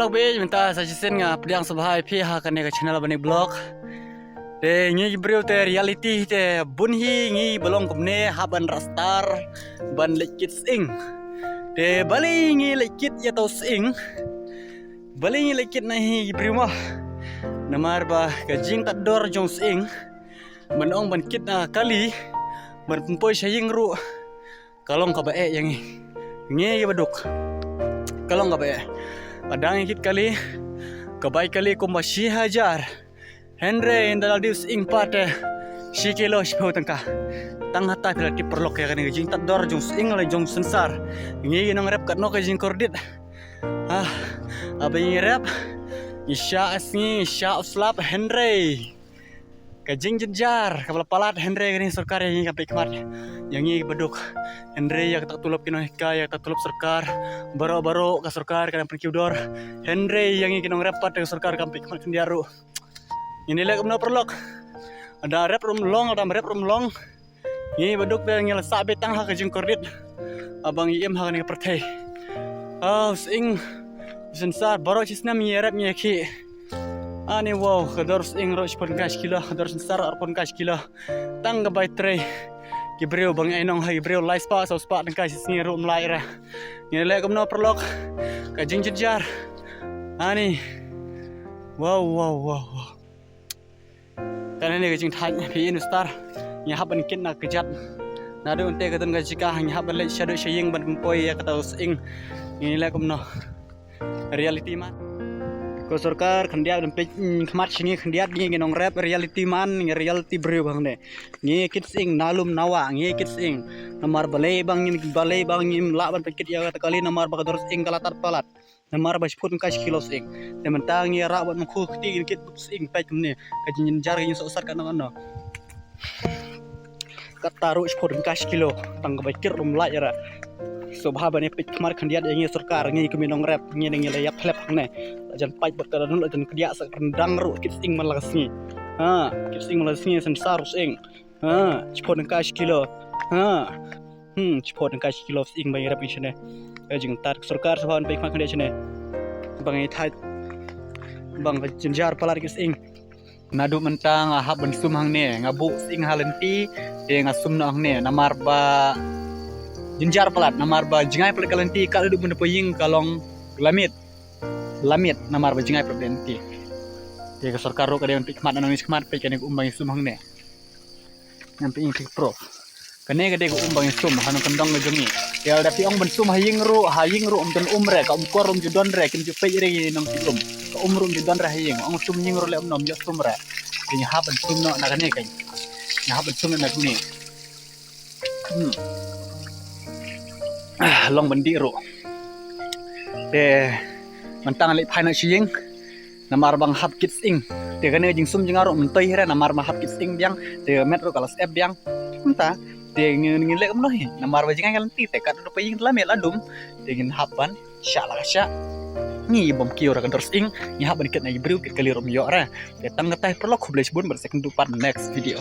vlog be minta suggestion nga pediang sabhai phi ha kan ke channel bani blog te ngi brio te reality te bunhi ngi belong kumne haban rastar ban lekit sing te bali ngi lekit ya tau sing bali ngi lekit nahi brio mah namar ba ka jing tak dor jong sing menong ban kit na kali ban poi saying ru kalong ka bae yang ngi baduk kalong ka bae padang ikit kali kebaik kali kumbashi hajar Henry indal dius ing pate si kilo sepuluh tangka tang hata pila ti perlok ya kan jing tak dor jong ing le jong sensar ngi nong rap kat no ka jing kordit abang rap isya asni isya uslap Henry ka jing jejar ka palat Henry kan sarkar yang sampai kemat yang ngi beduk Henry yang tak tulop kino hika yang tak tulop sarkar baro-baro ka sarkar kan pergi udor Henry yang ngi kinong rapat ka sarkar kampi kemat kendiaru ini lek umno perlok ada rap rum long ini beduk dan ngel sabe tang ha ka jing kordit abang iem ha kan pertai sing sensar baro cisna mi rap mi ki ani wow kadar sing ro spon kash kilo kadar sensar arpon kash kilo tang ga baitre ki breu bang ainong ha breu live spa so spa tang kash sing ro mlai ra ni lek umno perlok ka jing jejar ani wow kan ini kajing thai pi star nya haban kin na kejat na do unte kadon ga jika hanya haban le shadow shaying ban poi ya kata sing ini le kumno reality man ko sarkar khandia dan pe khmat singi khandia ngi nong rap reality man ngi reality breu bang ne ngi kit sing nalum nawa ngi kit sing namar balai bang ngi la ban pe kit ya kata kali namar ba kador sing kala tar palat namar ba spun kash kilo sing tementang ngi ra ban khu khti kit sing pe kumne kajin jar ngi so sar kan no kataru spun kash kilo tang ba kir rum la ya sobha bane pik khamar khandiat yang sarkar ngi kuminong rap ngi ngi layap flap ne jan pai berkara dulu jan kedia sak rendang ru kit sing malasni kit sing malasni sensar sing chpon kash kilo chpon kash kilo sing bai rap isne jing tar sarkar sabhan pik khamar khandiat ne bangai thai bang jenjar palar kit sing nadu mentang hab ben sum hang ne ngabu sing halenti ngasum nang ne namar ba jinjar pelat namar ba jingai pelat kalanti kalau du benda peying kalong lamit namar ba jingai pelat kalanti dia ke sarkar ro kade pik mat nanis kmat pe kene umbang sum hang ne nampi ing pro kene kade umbang sum hanu kendong ngejongi ya dapi ong ben sum haying ro umten umre ka umkor judon re kin ju pe re nong tilum ka umrum judon re haying ong sum nying ro le nom jo sum re nya haben sum no na kane kai nya haben sum na kune long bandi ro de mentang le phai na ching namar bang hab kit sing de kane jing sum jing aro mentoi hera namar ma hab kit sing biang de metro kalas app biang entah de ngin le kamno he namar ba jingai kalanti te kat do paying la mel adum de ngin haban sya la sya ni bom kiyo ra kan terus ing ni haban kit na ibru kit kali rom yo ra de tang ngetai perlo khuble bun ber second 4 next video